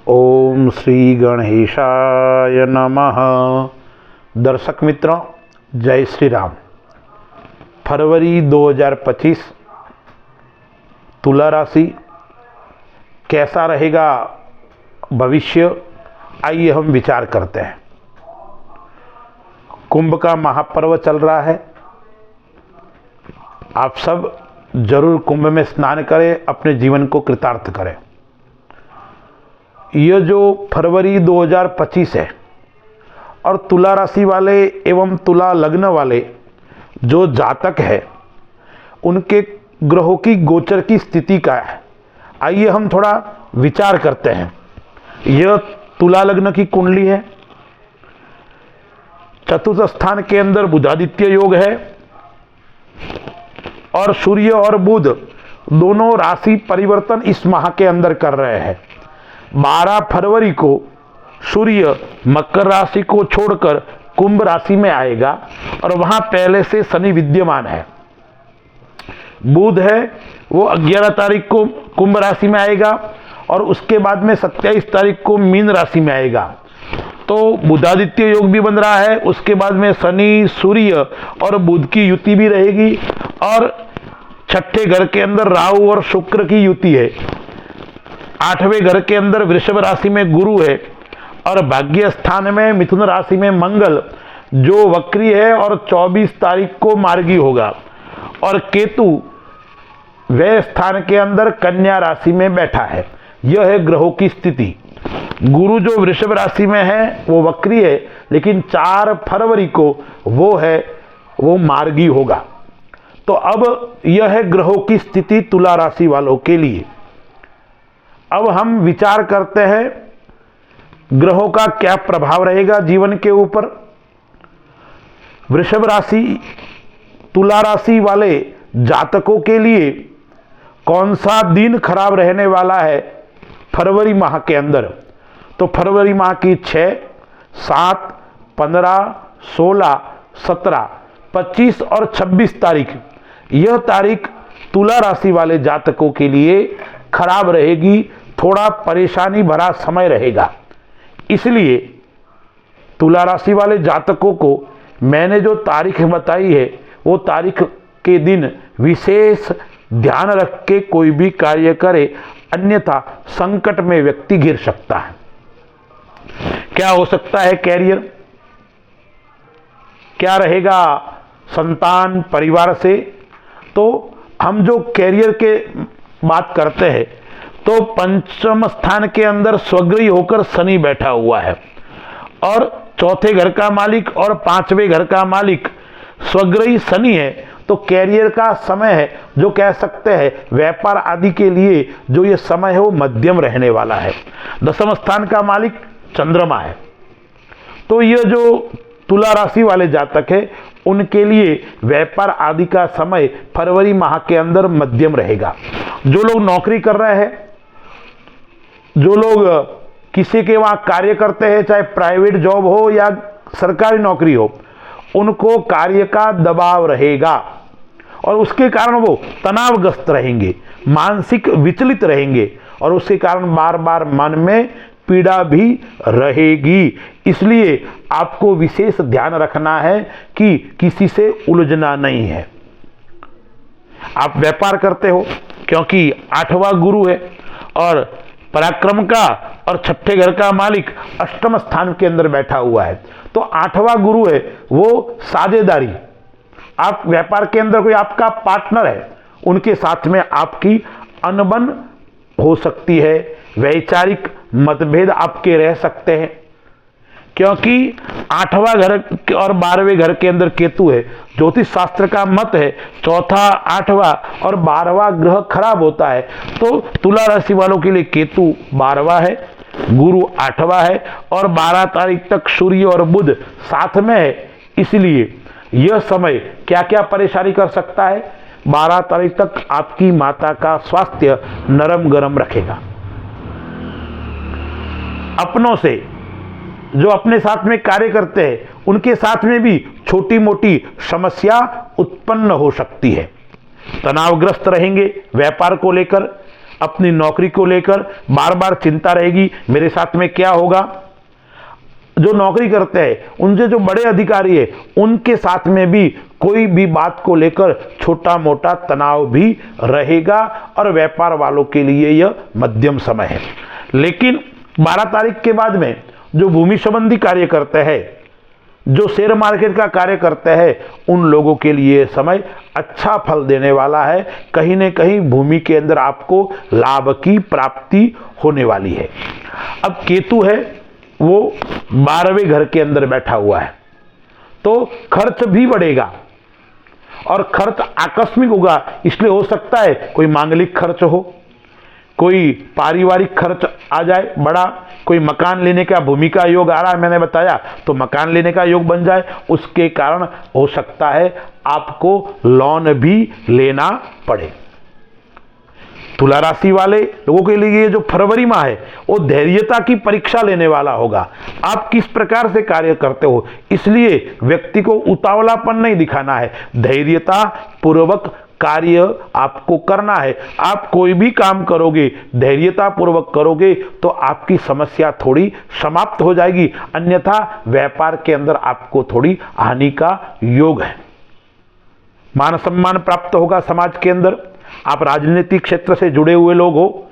ओम श्री गणेशाय नमः। दर्शक मित्रों, जय श्री राम। फरवरी 2025 तुला राशि कैसा रहेगा भविष्य, आइए हम विचार करते हैं। कुंभ का महापर्व चल रहा है। आप सब जरूर कुंभ में स्नान करें, अपने जीवन को कृतार्थ करें। यह जो फरवरी 2025 है और तुला राशि वाले एवं तुला लग्न वाले जो जातक है, उनके ग्रहों की गोचर की स्थिति क्या है, आइए हम थोड़ा विचार करते हैं। यह तुला लग्न की कुंडली है। चतुर्थ स्थान के अंदर बुधादित्य योग है और सूर्य और बुध दोनों राशि परिवर्तन इस माह के अंदर कर रहे हैं। 12 फरवरी को सूर्य मकर राशि को छोड़कर कुंभ राशि में आएगा और वहां पहले से शनि विद्यमान है। बुध है वो 11 तारीख को कुंभ राशि में आएगा और उसके बाद में 27 तारीख को मीन राशि में आएगा। तो बुधादित्य योग भी बन रहा है। उसके बाद में शनि, सूर्य और बुध की युति भी रहेगी और छठे घर के अंदर राहु और शुक्र की युति है। 8वें घर के अंदर वृषभ राशि में गुरु है और भाग्य स्थान में मिथुन राशि में मंगल जो वक्री है और 24 तारीख को मार्गी होगा। और केतु वह स्थान के अंदर कन्या राशि में बैठा है। यह है ग्रहों की स्थिति। गुरु जो वृषभ राशि में है वो वक्री है, लेकिन 4 फरवरी को वो मार्गी होगा। तो अब यह है ग्रहों की स्थिति तुला राशि वालों के लिए। अब हम विचार करते हैं ग्रहों का क्या प्रभाव रहेगा जीवन के ऊपर। वृषभ राशि तुला राशि वाले जातकों के लिए कौन सा दिन खराब रहने वाला है फरवरी माह के अंदर। तो फरवरी माह की 6, 7, 15, 16, 17, 25 और 26 तारीख, यह तारीख तुला राशि वाले जातकों के लिए खराब रहेगी। थोड़ा परेशानी भरा समय रहेगा। इसलिए तुला राशि वाले जातकों को मैंने जो तारीख बताई है वो तारीख के दिन विशेष ध्यान रख के कोई भी कार्य करे, अन्यथा संकट में व्यक्ति घिर सकता है। क्या हो सकता है? कैरियर क्या रहेगा संतान परिवार से। तो हम जो कैरियर के बात करते हैं तो पंचम स्थान के अंदर स्वग्रही होकर शनि बैठा हुआ है और चौथे घर का मालिक और 5वें घर का मालिक स्वग्रही शनि है। तो कैरियर का समय है, जो कह सकते हैं व्यापार आदि के लिए जो ये समय है वो मध्यम रहने वाला है। दसम स्थान का मालिक चंद्रमा है। तो ये जो तुला राशि वाले जातक है उनके लिए व्यापार आदि का समय फरवरी माह के अंदर मध्यम रहेगा। जो लोग नौकरी कर रहे हैं, जो लोग किसी के वहां कार्य करते हैं, चाहे प्राइवेट जॉब हो या सरकारी नौकरी हो, उनको कार्य का दबाव रहेगा और उसके कारण वो तनावग्रस्त रहेंगे, मानसिक विचलित रहेंगे और उसके कारण बार बार मन में पीड़ा भी रहेगी। इसलिए आपको विशेष ध्यान रखना है कि किसी से उलझना नहीं है। आप व्यापार करते हो क्योंकि 8वां गुरु है और पराक्रम का और छठे घर का मालिक अष्टम स्थान के अंदर बैठा हुआ है। तो 8वां गुरु है वो साझेदारी। आप व्यापार के अंदर कोई आपका पार्टनर है, उनके साथ में आपकी अनबन हो सकती है, वैचारिक मतभेद आपके रह सकते हैं, क्योंकि 8वां घर और 12वें घर के अंदर केतु है। ज्योतिष शास्त्र का मत है चौथा, 8वां और 12वां ग्रह खराब होता है। तो तुला राशि वालों के लिए केतु 12वां है, गुरु 8वां है और 12 तारीख तक सूर्य और बुध साथ में है। इसलिए यह समय क्या क्या परेशानी कर सकता है। 12 तारीख तक आपकी माता का स्वास्थ्य नरम गरम रखेगा। अपनों से जो अपने साथ में कार्य करते हैं उनके साथ में भी छोटी मोटी समस्या उत्पन्न हो सकती है। तनावग्रस्त रहेंगे व्यापार को लेकर, अपनी नौकरी को लेकर बार बार चिंता रहेगी, मेरे साथ में क्या होगा। जो नौकरी करते हैं उनसे जो बड़े अधिकारी है उनके साथ में भी कोई भी बात को लेकर छोटा मोटा तनाव भी रहेगा, और व्यापार वालों के लिए यह मध्यम समय है। लेकिन 12 तारीख के बाद में जो भूमि संबंधी कार्य करते हैं, जो शेयर मार्केट का कार्य करते हैं, उन लोगों के लिए समय अच्छा फल देने वाला है। कहीं न कहीं भूमि के अंदर आपको लाभ की प्राप्ति होने वाली है। अब केतु है वो 12वें घर के अंदर बैठा हुआ है, तो खर्च भी बढ़ेगा और खर्च आकस्मिक होगा। इसलिए हो सकता है कोई मांगलिक खर्च हो, कोई पारिवारिक खर्च आ जाए बड़ा, कोई मकान लेने का भूमि का योग आ रहा है, मैंने बताया, तो मकान लेने का योग बन जाए। उसके कारण हो सकता है आपको लोन भी लेना पड़े। तुला राशि वाले लोगों के लिए ये जो फरवरी माह है वो धैर्यता की परीक्षा लेने वाला होगा। आप किस प्रकार से कार्य करते हो, इसलिए व्यक्ति को उतावलापन नहीं दिखाना है, धैर्यता पूर्वक कार्य आपको करना है। आप कोई भी काम करोगे, धैर्यता पूर्वक करोगे तो आपकी समस्या थोड़ी समाप्त हो जाएगी, अन्यथा व्यापार के अंदर आपको थोड़ी हानि का योग है। मान सम्मान प्राप्त होगा समाज के अंदर। आप राजनीतिक क्षेत्र से जुड़े हुए लोग हो,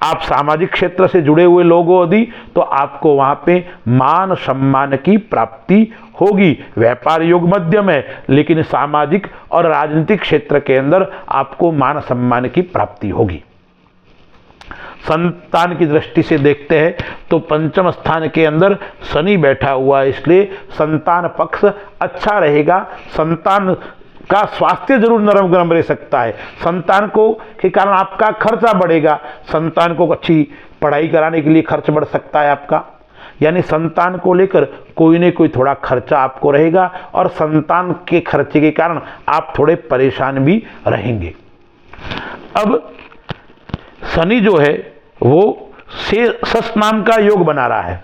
आप सामाजिक क्षेत्र से जुड़े हुए लोग हो यदि, तो आपको वहां पे मान सम्मान की प्राप्ति होगी। व्यापार योग मध्यम है, लेकिन सामाजिक और राजनीतिक क्षेत्र के अंदर आपको मान सम्मान की प्राप्ति होगी। संतान की दृष्टि से देखते हैं तो पंचम स्थान के अंदर शनि बैठा हुआ है, इसलिए संतान पक्ष अच्छा रहेगा। संतान का स्वास्थ्य जरूर नरम गरम रह सकता है, संतान को के कारण आपका खर्चा बढ़ेगा। संतान को अच्छी पढ़ाई कराने के लिए खर्च बढ़ सकता है आपका, यानी संतान को लेकर कोई न कोई थोड़ा खर्चा आपको रहेगा, और संतान के खर्चे के कारण आप थोड़े परेशान भी रहेंगे। अब शनि जो है वो शश नाम का योग बना रहा है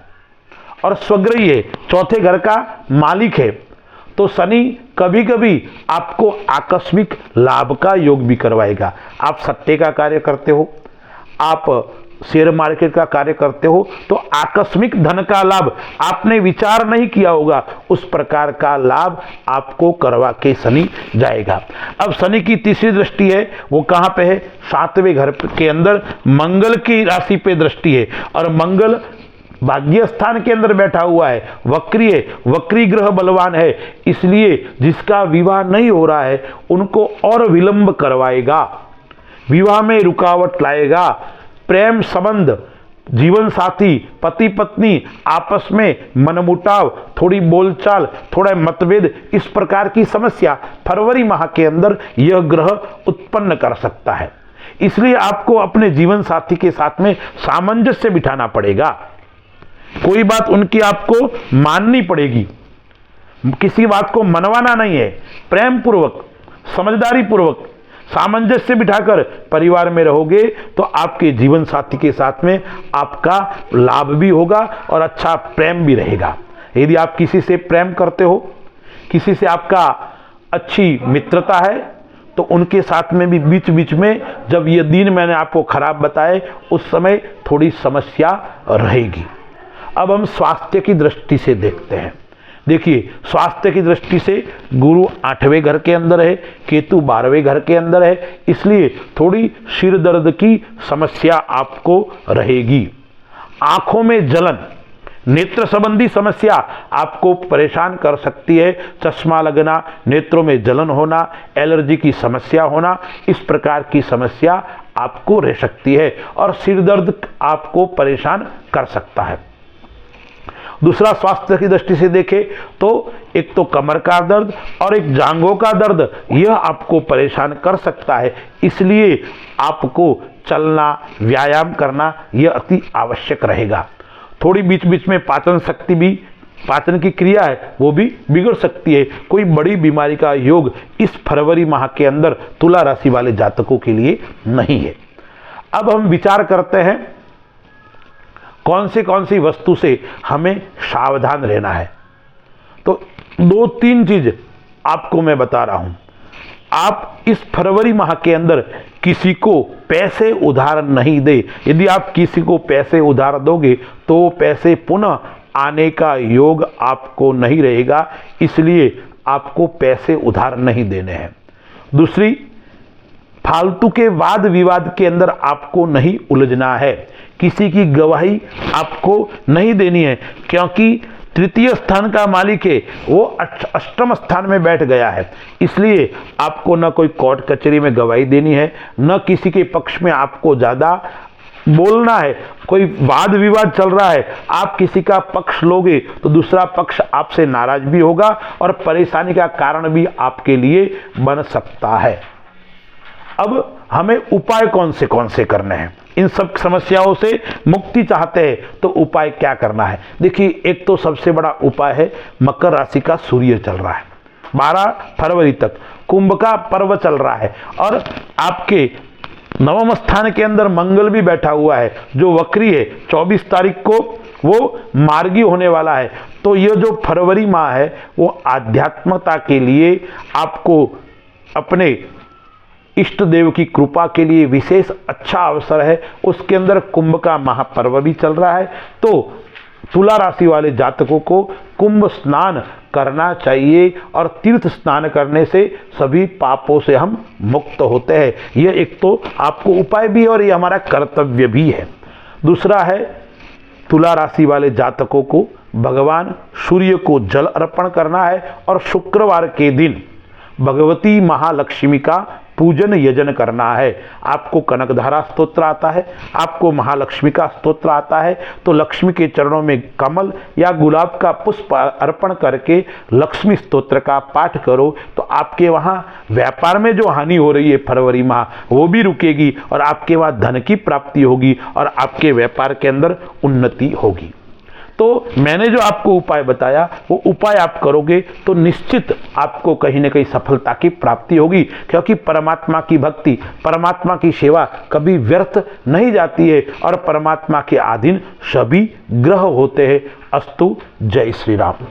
और स्वग्रही है, चौथे घर का मालिक है। तो शनि कभी कभी आपको आकस्मिक लाभ का योग भी करवाएगा। आप सट्टे का कार्य करते हो, आप शेयर मार्केट का कार्य करते हो, तो आकस्मिक धन का लाभ आपने विचार नहीं किया होगा, उस प्रकार का लाभ आपको करवा के शनि जाएगा। अब शनि की तीसरी दृष्टि है, वो कहां पे है? 7वें घर के अंदर मंगल की राशि पे दृष्टि है, और मंगल भाग्य स्थान के अंदर बैठा हुआ है, वक्री है, वक्री ग्रह बलवान है, इसलिए जिसका विवाह नहीं हो रहा है उनको और विलंब करवाएगा, विवाह में रुकावट लाएगा। प्रेम संबंध, जीवन साथी, पति पत्नी आपस में मनमुटाव, थोड़ी बोलचाल, थोड़ा मतभेद, इस प्रकार की समस्या फरवरी माह के अंदर यह ग्रह उत्पन्न कर सकता है। इसलिए आपको अपने जीवन साथी के साथ में सामंजस्य बिठाना पड़ेगा। कोई बात उनकी आपको माननी पड़ेगी, किसी बात को मनवाना नहीं है। प्रेम पूर्वक, समझदारी पूर्वक, सामंजस्य बिठाकर परिवार में रहोगे तो आपके जीवन साथी के साथ में आपका लाभ भी होगा और अच्छा प्रेम भी रहेगा। यदि आप किसी से प्रेम करते हो, किसी से आपका अच्छी मित्रता है, तो उनके साथ में भी बीच बीच में जब ये दिन मैंने आपको खराब बताए उस समय थोड़ी समस्या रहेगी। अब हम स्वास्थ्य की दृष्टि से देखते हैं। देखिए, स्वास्थ्य की दृष्टि से गुरु 8वें घर के अंदर है, केतु 12वें घर के अंदर है, इसलिए थोड़ी सिर दर्द की समस्या आपको रहेगी। आंखों में जलन, नेत्र संबंधी समस्या आपको परेशान कर सकती है। चश्मा लगना, नेत्रों में जलन होना, एलर्जी की समस्या होना, इस प्रकार की समस्या आपको रह सकती है और सिर दर्द आपको परेशान कर सकता है। दूसरा, स्वास्थ्य की दृष्टि से देखें तो एक तो कमर का दर्द और एक जांघों का दर्द, यह आपको परेशान कर सकता है, इसलिए आपको चलना, व्यायाम करना यह अति आवश्यक रहेगा। थोड़ी बीच बीच में पाचन शक्ति भी, पाचन की क्रिया है वो भी बिगड़ सकती है। कोई बड़ी बीमारी का योग इस फरवरी माह के अंदर तुला राशि वाले जातकों के लिए नहीं है। अब हम विचार करते हैं कौन सी वस्तु से हमें सावधान रहना है। तो 2-3 चीज आपको मैं बता रहा हूं। आप इस फरवरी माह के अंदर किसी को पैसे उधार नहीं दे। यदि आप किसी को पैसे उधार दोगे तो वो पैसे पुनः आने का योग आपको नहीं रहेगा, इसलिए आपको पैसे उधार नहीं देने हैं। दूसरी, फालतू के वाद विवाद के अंदर आपको नहीं उलझना है। किसी की गवाही आपको नहीं देनी है, क्योंकि तृतीय स्थान का मालिक है वो अष्टम स्थान में बैठ गया है, इसलिए आपको न कोई कोर्ट कचहरी में गवाही देनी है, न किसी के पक्ष में आपको ज़्यादा बोलना है। कोई वाद विवाद चल रहा है, आप किसी का पक्ष लोगे तो दूसरा पक्ष आपसे नाराज भी होगा और परेशानी का कारण भी आपके लिए बन सकता है। अब हमें उपाय कौन से करने हैं? इन सब समस्याओं से मुक्ति चाहते हैं तो उपाय क्या करना है? देखिए, एक तो सबसे बड़ा उपाय है, मकर राशि का सूर्य चल रहा है 12 फरवरी तक, कुंभ का पर्व चल रहा है और आपके नवम स्थान के अंदर मंगल भी बैठा हुआ है जो वक्री है। 24 तारीख को वो मार्गी होने वाला है। तो ये जो फरवरी माह है वो आध्यात्मता के लिए, आपको अपने इष्ट देव की कृपा के लिए विशेष अच्छा अवसर है। उसके अंदर कुंभ का महापर्व भी चल रहा है, तो तुला राशि वाले जातकों को कुंभ स्नान करना चाहिए और तीर्थ स्नान करने से सभी पापों से हम मुक्त होते हैं। यह एक तो आपको उपाय भी है और ये हमारा कर्तव्य भी है। दूसरा है, तुला राशि वाले जातकों को भगवान सूर्य को जल अर्पण करना है और शुक्रवार के दिन भगवती महालक्ष्मी का पूजन यजन करना है। आपको कनकधारा स्तोत्र आता है, आपको महालक्ष्मी का स्तोत्र आता है, तो लक्ष्मी के चरणों में कमल या गुलाब का पुष्प अर्पण करके लक्ष्मी स्तोत्र का पाठ करो तो आपके वहाँ व्यापार में जो हानि हो रही है फरवरी माह वो भी रुकेगी और आपके वहाँ धन की प्राप्ति होगी और आपके व्यापार के अंदर उन्नति होगी। तो मैंने जो आपको उपाय बताया वो उपाय आप करोगे तो निश्चित आपको कहीं ना कहीं सफलता की प्राप्ति होगी, क्योंकि परमात्मा की भक्ति, परमात्मा की सेवा कभी व्यर्थ नहीं जाती है और परमात्मा के अधीन सभी ग्रह होते हैं। अस्तु, जय श्री राम।